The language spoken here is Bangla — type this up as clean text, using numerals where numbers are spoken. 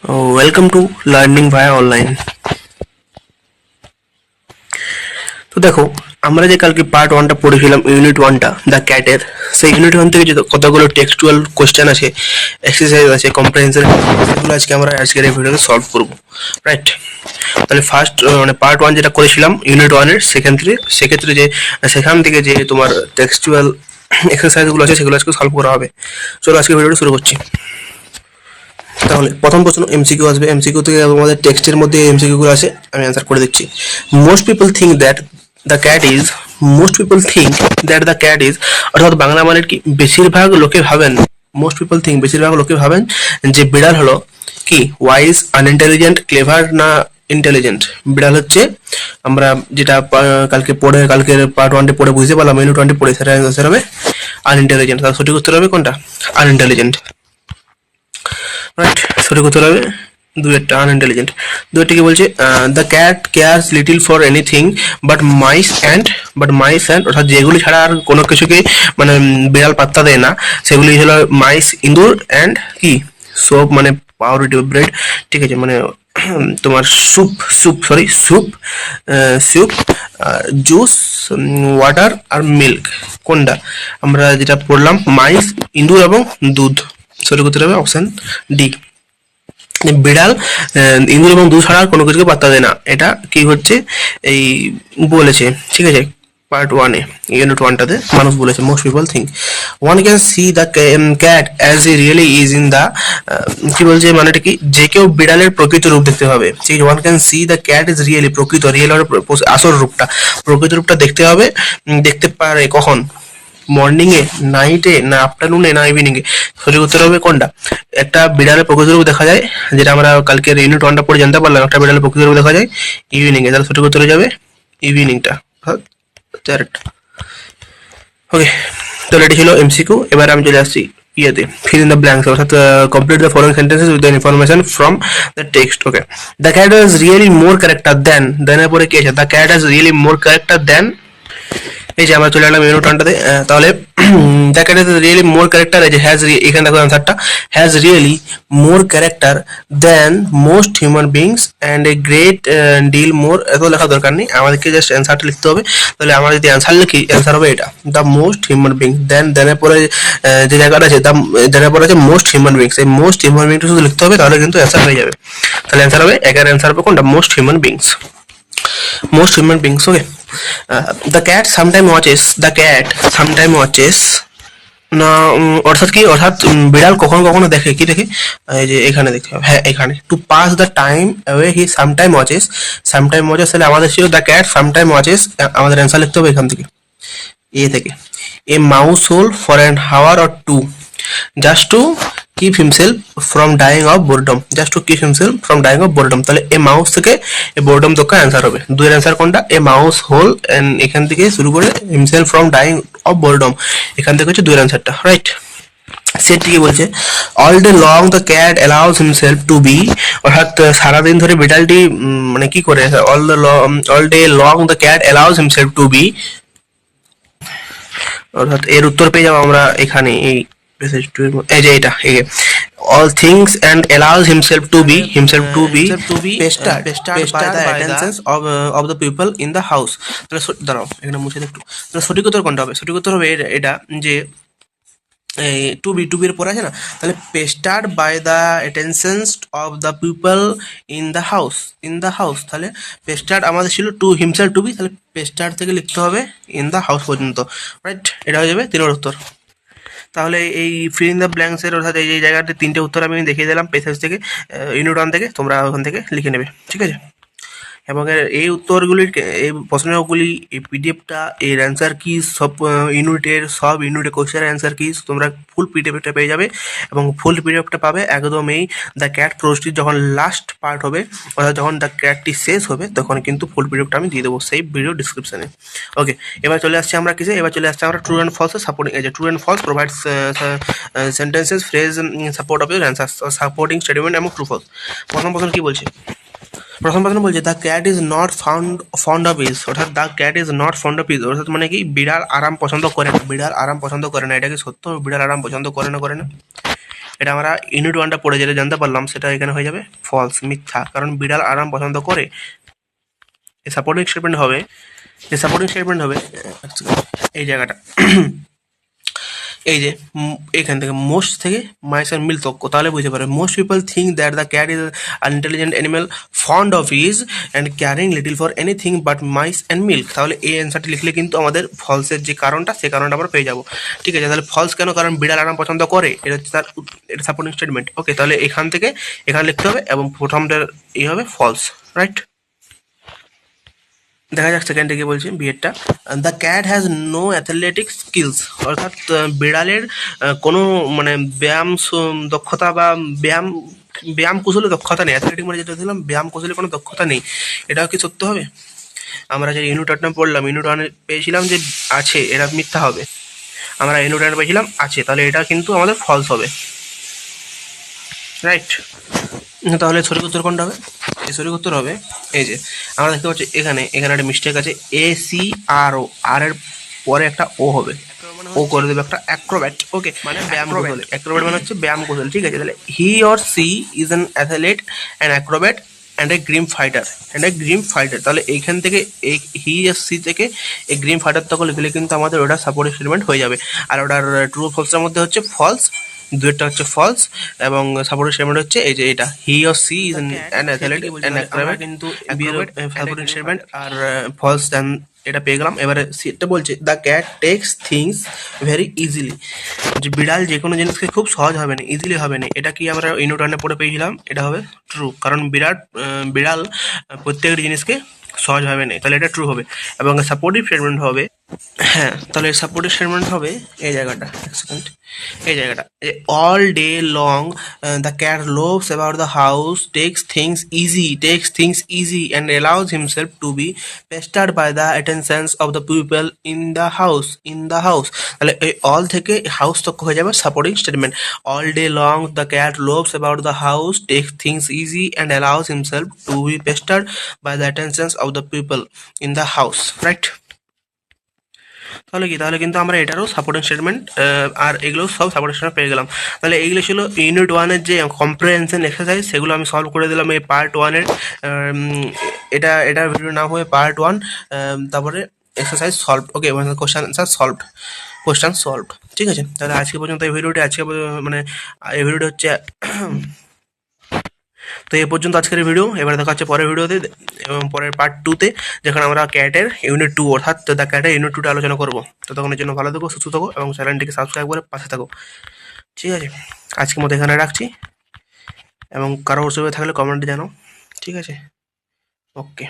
Welcome to learning via online. তো দেখো, আমরা যে কালকে পার্ট ওয়ানটা পড়েছিলাম, ইউনিট ওয়ানটা দ্য ক্যাটের, সেই ইউনিট ওয়ান থেকে যে কতগুলো টেক্সচুয়াল কোশ্চেন আছে, এক্সারসাইজ আছে, কম্প্রিহেনশন, সেগুলো আমরা আজকের এই ভিডিওতে সলভ করবো, রাইট? তাহলে ফার্স্ট মানে পার্ট ওয়ান যেটা করেছিলাম ইউনিট ওয়ানের, সেক্ষেত্রে যে সেখান থেকে যে তোমার টেক্সচুয়াল এক্সারসাইজগুলো আছে সেগুলো আজকে সলভ করা হবে। চলো আজকে ভিডিওটা শুরু করছি। তাহলে প্রথম প্রশ্ন এমসিকিউ আসবে। এমসিকিউ থেকে আমাদের টেক্সটের মধ্যে এমসিকিউ গুলো আছে, আমি অ্যান্সার করে দিচ্ছি। Most people think that the cat is most people think that the cat is, অর্থাৎ বাংলা মানে কি, বেশিরভাগ লোকে ভাবেন, মোস্ট পিপল থিঙ্ক বেশিরভাগ লোকে ভাবেন যে বিড়াল হলো কি ওয়াইজ, আনইন্টেলিজেন্ট, ক্লেভার না ইন্টেলিজেন্ট। বিড়াল হচ্ছে, আমরা যেটা কালকের পার্ট ওয়ানটি পড়ে বুঝতে পারলাম, ইউনিট ওয়ানটি পড়ে, সেটা অ্যান্সার হবে আনইন্টেলিজেন্ট। তার সঠিক উত্তর হবে কোনটা? Unintelligent, right? সঠিক উত্তর হবে দুয়েরটা, আনইন্টেলিজেন্ট। দুয়েরটা কি বলছে? The cat cares little for anything but mice and, অর্থাৎ যেগুলি ছাড়া আর কোনো কিছুকে মানে বিড়াল পাত্তা দেয় না, সেগুলি হলো মাইস, ইঁদুর, অ্যান্ড কি সোপ, মানে পাউরুটি, ব্রেড, ঠিক আছে, মানে তোমার স্যুপ, জুস, ওয়াটার আর মিল্ক। কোনটা আমরা যেটা পড়লাম? মাইস, ইঁদুর এবং দুধ। সঠিক উত্তর হবে অপশন ডি। বিড়াল ইঁদুর এবং দুধ ছাড়া আর কোনো কিছুকে পাত্তা দেয় না, এটা কি হচ্ছে এই বলেছে, ঠিক আছে, পার্ট ওয়ানে, ইউনিট ওয়ানটাতে মানুষ বলেছে। Most people think one can see the cat as a really is in the, কি বলছে, মানেটা কি, যে কেউ বিড়ালের প্রকৃত রূপ দেখতে হবে। ঠিক আছে, one can see the cat is really, real আসল রূপটা, প্রকৃত রূপটা দেখতে হবে, দেখতে পারে কখন? মর্নিং এ, নাইটে, না আফটারনুনে, না ইভিনিং এ। সঠিক উত্তর হবে কোনটা? একটা বিড়ালের প্রকৃত রূপ দেখা যায়, যেটা আমরা কালকের ইউনিট ওয়ানটা পড়ে জানতে পারলাম, একটা বিড়ালের প্রকৃত রূপ দেখা যায় ইভিনিং এ। তাহলে সঠিক উত্তর হয়ে যাবে ইভিনিংটা, ক্যারেক্ট। ওকে, তাহলে এটি ছিল এমসিকিউ। এবার আমি চলে আসছি ইয়েতে, ফিল ইন দ্য ব্ল্যাঙ্কস, অর্থাৎ complete the following sentences with the information from the text. Okay, the cat has really more character than, দেনের পরে কি আছে? The cat has really more character than, এই যে আমরা চলে এলাম ইউনিট ওয়ানটাতে। তাহলে the cat has really more character, এই যে হ্যাজ, এখানে দেখো অ্যান্সারটা, has really more character than most human beings and a great deal মোর। এত লেখা দরকার নেই, আমাদেরকে জাস্ট অ্যান্সারটা লিখতে হবে। তাহলে আমরা যদি অ্যান্সার লিখি, অ্যান্সার হবে এটা, দ্য মোস্ট হিউম্যান বিং। দেনের পরে যে জায়গাটা আছে, দেনের পরে আছে মোস্ট হিউম্যান বিংস, এই মোস্ট হিউম্যান বিংটা শুধু লিখতে হবে, তাহলে কিন্তু অ্যান্সার হয়ে যাবে। তাহলে অ্যান্সার হবে, একের অ্যান্সার হবে কোনটা? Most human beings, most human beings. Okay, the cat sometime watches না, অর্থাৎ কি, অর্থাৎ বিড়াল কখনো কখনো দেখে, কি দেখে? এই যে এখানে দেখতে হবে, হ্যাঁ এখানে, to pass the time away he sometime watches. তাহলে আমাদের ছিল দ্য ক্যাট সামটাইম ওয়াচেস, আমাদের অ্যান্সার লিখতে হবে এখান থেকে, এ থেকে। A mouse hole for an hour or two, just to keep himself from dying of boredom, তাহলে এ মাউস থেকে এ বোরডম তক অ্যান্সার হবে। দুইয়ের অ্যান্সার কোনটা? এ মাউস হোল, এন্ড এখান থেকে শুরু করে himself from dying of boredom, এখান থেকে হচ্ছে দুইয়ের অ্যান্সারটা, রাইট? সেটি কি বলছে? All day long the cat allows himself to be, অর্থাৎ সারাদিন ধরে বিড়ালটি মানে কি করে? All day long the cat allows himself to be, অর্থাৎ এর উত্তর পেয়ে যাবো আমরা এখানে, এই এই যে এটা, all things and allows himself to be pestered by the attentions of the people in the house. তাহলে দাঁড়াও, এখানে মুছে একটু। তাহলে সঠিক উত্তর কোনটা হবে? সঠিক উত্তর হবে এটা, যে টু বির পরে আছে না, তাহলে pestered by the attentions of the people in the house, তাহলে পেস্টার্ড আমাদের ছিল টু হিমসেলফ টু বি, তাহলে পেস্টার্ড থেকে লিখতে হবে ইন দ্য হাউস পর্যন্ত, রাইট? এটা হয়ে যাবে তিনের উত্তর। তাহলে এই ফিল ইন দ্য ব্ল্যাঙ্কস এর, অর্থাৎ এই জায়গাতে তিনটে উত্তর আমি দেখিয়ে দিলাম পেসেজ থেকে, ইউনিট ওয়ান থেকে, তোমরা ওখান থেকে লিখে নেবে, ঠিক আছে? এবং এই উত্তরগুলির, এই প্রশ্নগুলি, এই পিডিএফটা, এর অ্যান্সার কি, সব ইউনিটের কোশ্চেনের অ্যান্সার কি, তোমরা ফুল পিডিএফটা পেয়ে যাবে। এবং ফুল পিডিএফটা পাবে একদম এই দ্য ক্যাট প্রোজটির যখন লাস্ট পার্ট হবে, অর্থাৎ যখন দ্য ক্যাটটি শেষ হবে, তখন কিন্তু ফুল পিডিএফটা আমি দিয়ে দেবো সেই ভিডিও ডিসক্রিপশনে। ওকে, এবার চলে আসছি আমরা কিসে? এবার চলে আসছি আমরা ট্রু অ্যান্ড ফলস সাপোর্টিং, এই যে true and false provides sentences phrase support of your answer, supporting statement এবং ট্রু ফলস। প্রথম কি বলছে? প্রথম বলছে the cat is not fond of ease, অর্থাৎ the cat is not fond of ease, অর্থাৎ মানে কি, বিড়াল আরাম পছন্দ করে না, এটা কি সত্য? বিড়াল আরাম পছন্দ করে না? এটা আমরা ইউনিট ওয়ানটা পড়ে যেটা জানতে পারলাম সেটা এখানে হয়ে যাবে ফলস, মিথ্যা, কারণ বিড়াল আরাম পছন্দ করে। সাপোর্টিং স্টেটমেন্ট হবে, এই জায়গাটা এই যে এখান থেকে মোস্ট থেকে মাইস আর মিল তক্ক, তাহলে বুঝতে পারবে most people think that the cat is unintelligent animal fond of ease and caring little for anything but mice and milk. তাহলে এই অ্যান্সারটি লিখলে কিন্তু আমাদের ফলসের যে কারণটা সেই কারণটা আমরা পেয়ে যাবো। ঠিক আছে, তাহলে ফলস কেন? কারণ বিড়াল আরাম পছন্দ করে, এটা হচ্ছে তার এটা সাপোর্টিং স্টেটমেন্ট। ওকে, তাহলে এখান থেকে এখানে লিখতে হবে এবং প্রথমটার এই হবে ফলস, রাইট। দেখা যাক সেকেন্ডে কি বলছে বিয়েরটা। The cat has no athletic skills, অর্থাৎ বিড়ালের কোনো মানে দক্ষতা বা ব্যায়াম কৌশলে দক্ষতা নেই। অ্যাথলেটিক মানে যেটা দিলাম ব্যায়াম কৌশলে কোনো দক্ষতা নেই, এটাও কি সত্য হবে? আমরা যে ইউনিট ওয়ানটা পড়লাম, ইউনিট ওয়ানে পেয়েছিলাম যে আছে, এটা মিথ্যা হবে। আমরা ইউনিট ওয়ানে পেয়েছিলাম আছে, তাহলে এটা কিন্তু আমাদের ফলস হবে, রাইট। তাহলে সঠিক উত্তর কোনটা হবে? এই সঠিক উত্তর হবে এই যে আমরা দেখতে পাচ্ছি এখানে একটা মিস্টেক আছে, ACRO, আর এর পরে একটা ও হবে, ও করে দেবে একটা অ্যাক্রোব্যাট। ওকে, মানে ব্যায়াম কৌশল। অ্যাক্রোব্যাট মানে হচ্ছে ব্যায়াম কৌশল, ঠিক আছে। তাহলে he or she is an athlete and acrobat and a grim fighter, তাহলে এইখান থেকে এই হি আর সি থেকে এই গ্রিম ফাইটার তখন লিখলে কিন্তু আমাদের ওটা সাপোর্টিং স্টেটমেন্ট হয়ে যাবে। আর ওটার ট্রু ফলসের মধ্যে হচ্ছে ফলস, দুইটা হচ্ছে ফলস এবং সাপোর্টিং স্টেটমেন্ট হচ্ছে এই যে এটা he or she is an athlete and acrobat কিন্তু supporting statement are falls then এটা পেয়ে গেলাম। এবারে এটা বলছে the cat takes things very easily, যে বিড়াল যে কোনো জিনিসকে খুব সহজ হবে না, ইজিলি হবে না। এটা কি আমরা ইউনিট ওয়ানে পড়ে পেয়েছিলাম, এটা হবে ট্রু, কারণ বিড়াল প্রত্যেকটি জিনিসকে সহজভাবে নেই, তাহলে এটা ট্রু হবে। এবং সাপোর্টিভ স্টেটমেন্ট হবে, হ্যাঁ, তাহলে সাপোর্টিভ স্টেটমেন্ট হবে এই জায়গাটা, এক সেকেন্ড, এই জায়গাটা all day long the cat loves about the house, takes things easy and allows himself to be pestered by the attentions of the people in the house. তাহলে এই অল থেকে হাউস তক হয়ে যাবে supporting statement. All day long the cat loves about the house, takes things easy and allows himself to be pestered by the attentions of the people in the house, right. তাহলে কিন্তু আমরা এটারও সাপোর্টিং স্টেটমেন্ট আর এগুলো সব সাপোর্টিং স্টেটমেন্ট পেয়ে গেলাম। তাহলে এইগুলো ছিল ইউনিট ওয়ানের যে কম্প্রিহেনশন এক্সারসাইজ, সেগুলো আমি সলভ করে দিলাম এই পার্ট ওয়ানের। এটার ভিডিওর নাম হবে পার্ট ওয়ান, তারপরে এক্সারসাইজ সলভ। ওকে, কোশ্চেন অ্যান্সার সলভড, ঠিক আছে। তাহলে আজকে পর্যন্ত এই ভিডিওটি মানে এই ভিডিওটি হচ্ছে তো এই পর্যন্ত আজকের ভিডিও। এবারে দেখা হচ্ছে পরের ভিডিওতে এবং পরের পার্ট 2-তে, যেখানে আমরা ক্যাটের ইউনিট 2 অর্থাৎ দ্য ক্যাটের ইউনিট 2টা আলোচনা করবো। ততক্ষণের জন্য ভালো থাকো, সুস্থ থাকো এবং চ্যানেলটিকে সাবস্ক্রাইব করে পাশে থাকো, ঠিক আছে। আজকের মতো এখানে রাখছি এবং কারো অসুবিধা থাকলে কমেন্টে জানাও, ঠিক আছে। ওকে।